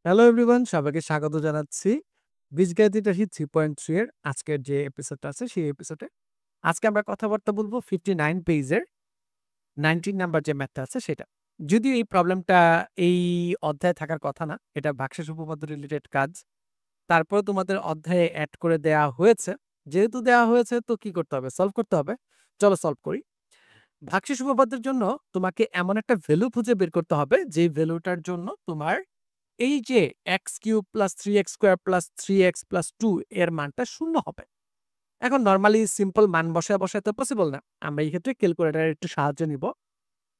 Hello everyone, সবাইকে স্বাগত জানাচ্ছি বীজগাণিতিক 3.3 এর আজকের যে এপিসোডটা আছে সেই এপিসোডে। আজকে আমরা কথাবার্তা বলবো 59 পেজের 19 নাম্বার যে ম্যাথটা আছে সেটা। যদিও এই প্রবলেমটা এই অধ্যায়ে থাকার কথা না, এটা ভাগশেষ উপপাদ্য রিলেটেড কাজ। তারপরেও তোমাদের অধ্যায়ে এড করে দেয়া হয়েছে। যেহেতু দেওয়া হয়েছে তো কি করতে হবে? সলভ করতে হবে। চলো সলভ করি। ভাগশেষ উপপাদ্যের জন্য তোমাকে এমন একটা ভ্যালু খুঁজে বের করতে হবে যে ভ্যালুটার জন্য তোমার এই যে x cube plus 3x square plus 3x plus 2 এর মানটা শূন্য হবে। এখন নর্মালি সিম্পল মান বসায় তো পসিবল না। আমরা এই ক্ষেত্রে ক্যালকুলেটরের একটু সাহায্য নিব।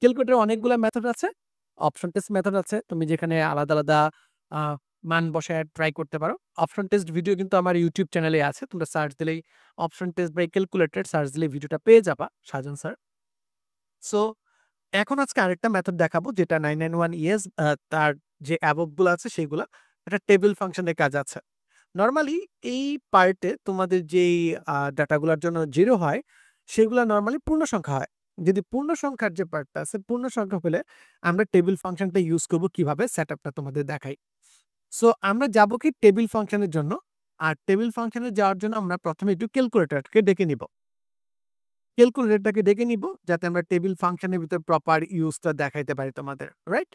ক্যালকুলেটরে অনেকগুলো মেথড আছে। অপশন টেস্ট মেথড আছে। তুমি যেখানে আলাদা, আলাদা আ মান বসায় ট্রাই করতে পারো। অপশন টেস্ট ভিডিও কিন্তু আমার YouTube চ্যানেলে আছে। তোমরা সার্চ দিলেই option test by calculator search দিলেই ভিডিওটা পেয়ে যাবা, সাজন স্যার। সো এখন আজকে আরেকটা মেথড দেখাবো যেটা 991 ইয়েস তার যে অ্যাবভ গুলো আছে সেগুলা একটা টেবিল ফাংশনের কাজ আছে। নরমালি এই পার্টে তোমাদের যেই ডাটাগুলোর জন্য 0 হয় সেগুলা নরমালি পূর্ণ সংখ্যা হয়। যদি পূর্ণ সংখ্যার যে পার্টটা আছে পূর্ণ সংখ্যা হলে আমরা টেবিল ফাংশনটা ইউজ করব কিভাবে সেটআপটা তোমাদের দেখাই। সো আমরা যাব কি টেবিল ফাংশনের জন্য। আর টেবিল ফাংশনে যাওয়ার জন্য আমরা প্রথমে একটু ক্যালকুলেটরকে ডেকে নিব। ক্যালকুলেটরটাকে ডেকে নিব যাতে আমরা টেবিল ফাংশনের ভিতর প্রপার ইউজটা দেখাইতে পারি তোমাদের, রাইট?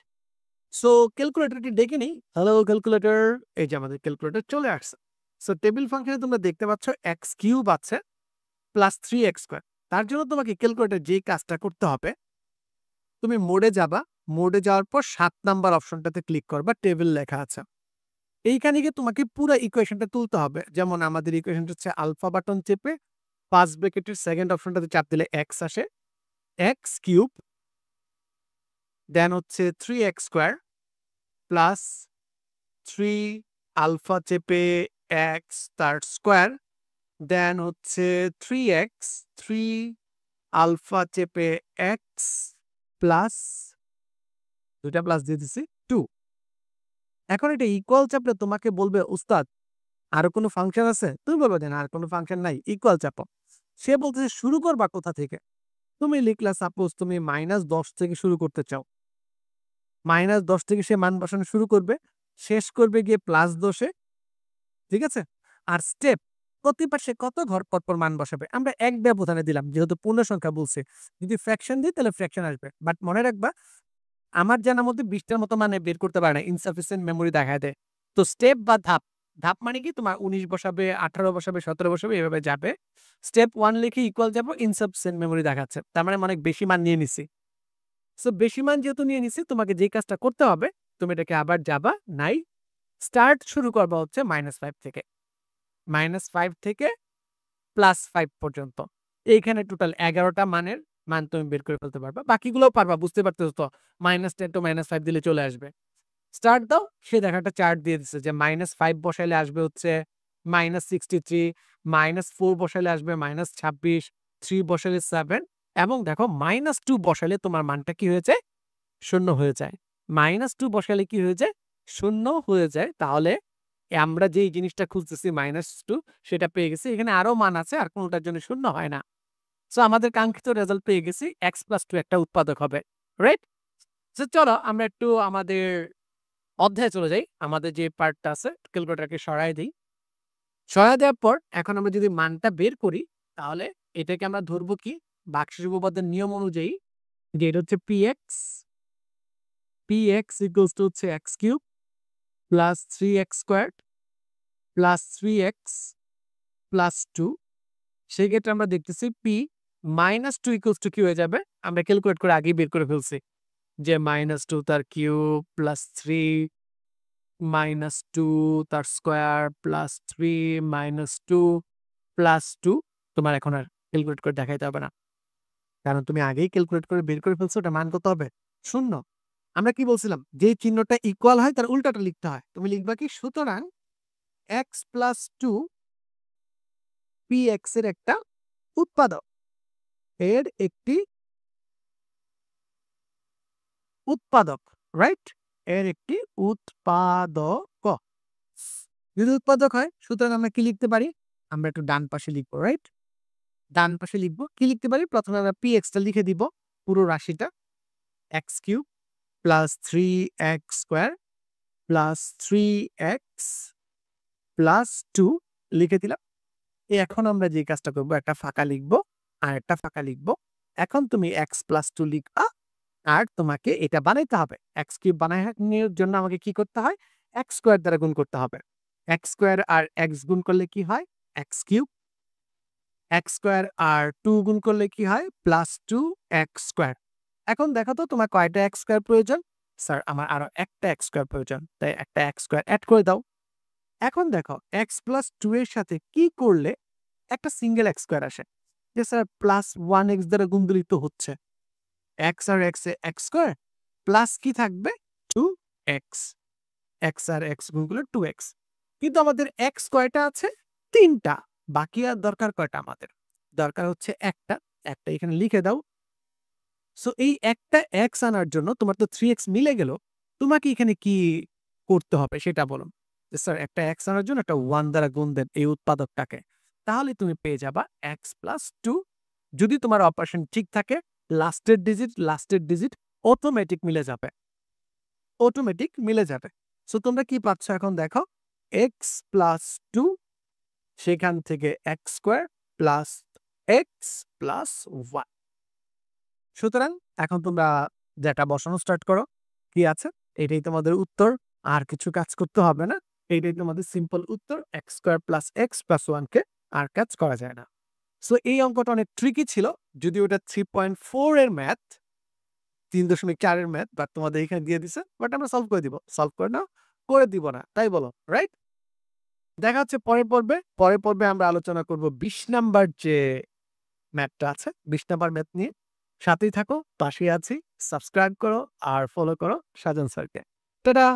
সো ক্যালকুলেটরটি ডেকে নেই। হ্যালো ক্যালকুলেটর, এই যে আমাদের ক্যালকুলেটর চলে আসছে। সো টেবিল ফাংশনে তোমরা দেখতে পাচ্ছ এক্স কিউব আছে প্লাস 3x স্কোয়ার। তার জন্য তোমাকে ক্যালকুলেটর যেই কাজটা করতে হবে, তুমি মোডে যাবা। মোডে যাওয়ার পর 7 নাম্বার অপশনটাতে ক্লিক করবা, টেবিল লেখা আছে। এইখানে গিয়ে তোমাকে পুরো ইকুয়েশনটা তুলতে হবে। যেমন আমাদের ইকুয়েশনটা হচ্ছে আলফা বাটন চেপে 5 ব্র্যাকেটের সেকেন্ড অপশনটাতে চাপ দিলে এক্স আসে। এক্স কিউব দেন হচ্ছে 3x স্কোয়ার প্লাস 3 আলফা চেপে এক্স তার স্কোয়ার দেন হচ্ছে 3x 3 আলফা চেপে এক্স প্লাস দুইটা প্লাস দিয়ে দিছি 2। এখন এটা ইকুয়াল চাপলে তোমাকে বলবে উস্তাদ আরো কোনো ফাংশন আছে? তুমি বলবে যে না আর কোনো ফাংশন নাই, ইকুয়াল চাপো। সে বলতেছে শুরু করবা কোথা থেকে? তুমি লিখলা সাপোজ তুমি -10 থেকে শুরু করতে চাও। -10 থেকে সে মান বসানো শুরু করবে, শেষ করবে গিয়ে +10 এ। ঠিক আছে? আর স্টেপ প্রতি পাশে কত ঘর পরপর মান বসাবে? আমরা এক ব্যবধানে দিলাম যেহেতু পূর্ণ সংখ্যা বলছি। যদি ফ্র্যাকশন দিই তাহলে ফ্র্যাকশন আসবে। বাট মনে রাখবা আমার জানার মধ্যে ২০ টার মতো মানে বের করতে পারে না। ইনসাফিসিয়েন্ট মেমোরি দেখায় দেয়। তো স্টেপ বা ধাপ, ধাপ মানে কি তোমার ১৯ বসাবে, ১৮ বসাবে, ১৭ বসাবে এভাবে যাবে। স্টেপ 1 লিখে ইকুয়াল যাবো, ইনসাফিসিয়েন্ট মেমোরি দেখাচ্ছে। তার মানে আমি অনেক বেশি মান নিয়ে নিছি। সো বেশি মান যেহেতু নিয়ে নিছি তোমাকে যেই কাজটা করতে হবে তুমি এটাকে আবার যাবা, নাই স্টার্ট শুরু করবা হচ্ছে -5 থেকে। -5 থেকে +5 পর্যন্ত। এইখানে টোটাল ১১ টা মানের মান তুমি বের করে ফেলতে পারবা। বাকিগুলোও পারবা, বুঝতে পারতেছো তো। -10 to -5 দিলে চলে আসবে। স্টার্ট দাও, সে দেখো একটা চার্ট দিয়ে দিছে যে -5 বসাইলে আসবে হচ্ছে -63, -4 বসাইলে আসবে -26, 3 বসাইলে 7 এবং দেখো -2 বসাইলে তোমার মানটা কি হয়ে যায়? 0 হয়ে যায়। -2 বসাইলে কি হয়ে যায়? 0 হয়ে যায়। তাহলে আমরা যেই জিনিসটা খুঁজতেছি -2 সেটা পেয়ে গেছি। এখানে আরো মান আছে আর কোনটার জন্য 0 হয় না। সো আমাদের কাঙ্ক্ষিত রেজাল্ট পেয়ে গেছি। x + 2 একটা উৎপাদক হবে। রাইট? সো চলো আমরা একটু আমাদের অধ্যায়ে চলে যাই। আমাদের যে পার্টটা আছে ক্যালকুলেটরকে সরায় দেই। সরায় দেওয়ার পর এখন আমরা যদি মানটা বের করি তাহলে এটাকে আমরা ধরবো কি? ভাগশেষ উপপাদ্যের নিয়ম অনুযায়ী যে এটা হচ্ছে px হচ্ছে x³ plus 3x squared plus 3x plus 2। সেক্ষেত্রে আমরা দেখতেছি p -2 ইকুয়ালস টু কি হয়ে যাবে? আমরা ক্যালকুলেট করে আগেই বের করে ফেলছি যে -2 তার কিউব প্লাস 3 -2 তার স্কোয়ার প্লাস 3 -2 প্লাস 2। তোমার এখন আর ক্যালকুলেট করে দেখাইতে হবে না। কারণ তুমি আগেই ক্যালকুলেট করে বের করে ফেলছো ওটা মান কত হবে? 0। আমরা কি বলছিলাম? যেই চিহ্নটা ইকুয়াল হয় তার উল্টাটা লিখতে হয়। তুমি লিখবা কি? সুতরাং x + 2 px এর একটা উৎপাদক। এর একটি উৎপাদক, রাইট? এর একটি উৎপাদক। যদি উৎপাদক হয় সুতরাং আমরা কি লিখতে পারি? আমরা একটু ডান পাশে লিখবো, রাইট? ডান পাশে লিখবো। কি লিখতে পারি? প্রথমে আমরা px টা লিখে দিব পুরো রাশিটা x³ plus 3x square plus 3x plus 2 লিখে দিলাম। এখন আমরা যে কাজটা করব, একটা ফাঁকা লিখবো আর একটা ফাঁকা লিখবো। এখন তুমি x প্লাস 2 লিখবা আর তোমাকে এটা বানাইতে হবে। x কিউব বানানোর জন্য আমাকে কি করতে হয়? x স্কয়ার দ্বারা গুণ করতে হবে। x স্কয়ার আর x গুণ করলে কি হয়? x cube. x স্কয়ার আর 2 গুণ করলে কি হয়? Plus 2x square. এখন দেখো তো তোমার কয়টা x স্কয়ার প্রয়োজন? স্যার আমার আরো একটা x স্কয়ার প্রয়োজন। তাই একটা x স্কয়ার এড করে দাও। এখন দেখো x প্লাস 2 এর সাথে কি করলে একটা সিঙ্গেল x স্কয়ার আসে? যে স্যার প্লাস 1x দ্বারা গুণ দিলেই তো হচ্ছে। x আর x এ x স্কয়ার প্লাস কি থাকবে? 2x। x আর x গুণ করলে 2x। কিন্তু আমাদের x কয়টা আছে? 3টা। বাকি আর দরকার কয়টা আমাদের? দরকার হচ্ছে একটা। একটা এখানে লিখে দাও। সো এই একটা x আনার জন্য তোমার তো 3x মিলে গেল। তোমাকে এখানে কি করতে হবে সেটা বলুন। যে স্যার একটা x আনার জন্য একটা 1 দ্বারা গুণ দেন এই উৎপাদকটাকে। তাহলে তুমি পেয়ে যাবা x প্লাস 2। যদি তোমার অপারেশন ঠিক থাকে, লাস্টের ডিজিট অটোমেটিক মিলে যাবে। অটোমেটিক মিলে যাবে। সো তোমরা কি পাচ্ছ এখন দেখো? x প্লাস 2 সেখান থেকে x square plus x plus 1। সুতরাং এখন তোমরা যেটা বসানো স্টার্ট করো। কি আছে? এটাই তোমাদের উত্তর। আর কিছু কাজ করতে হবে না। এইটাই তোমাদের সিম্পল উত্তর। x square plus x plus 1 কে আর কাজ করা যায় না। সো এই অঙ্কটা অনেক ট্রিকি ছিল। যদিও এটা 3.4 এর ম্যাথ, 3.4 এর ম্যাথ, বাট তোমাদের এখানে দিয়ে দিছে। বাট আমরা সলভ করে দিব। সলভ করে নাও, করে দিব না। তাই বলো, রাইট? দেখা হচ্ছে পরের পর্বে। পরের পর্বে আমরা আলোচনা করব 20 নাম্বার যে ম্যাথটা আছে, 20 নাম্বার ম্যাথ নিয়ে। সাথেই থাকো, পাশেই আছি। সাবস্ক্রাইব করো আর ফলো করো সাজন স্যারকে। টাটা!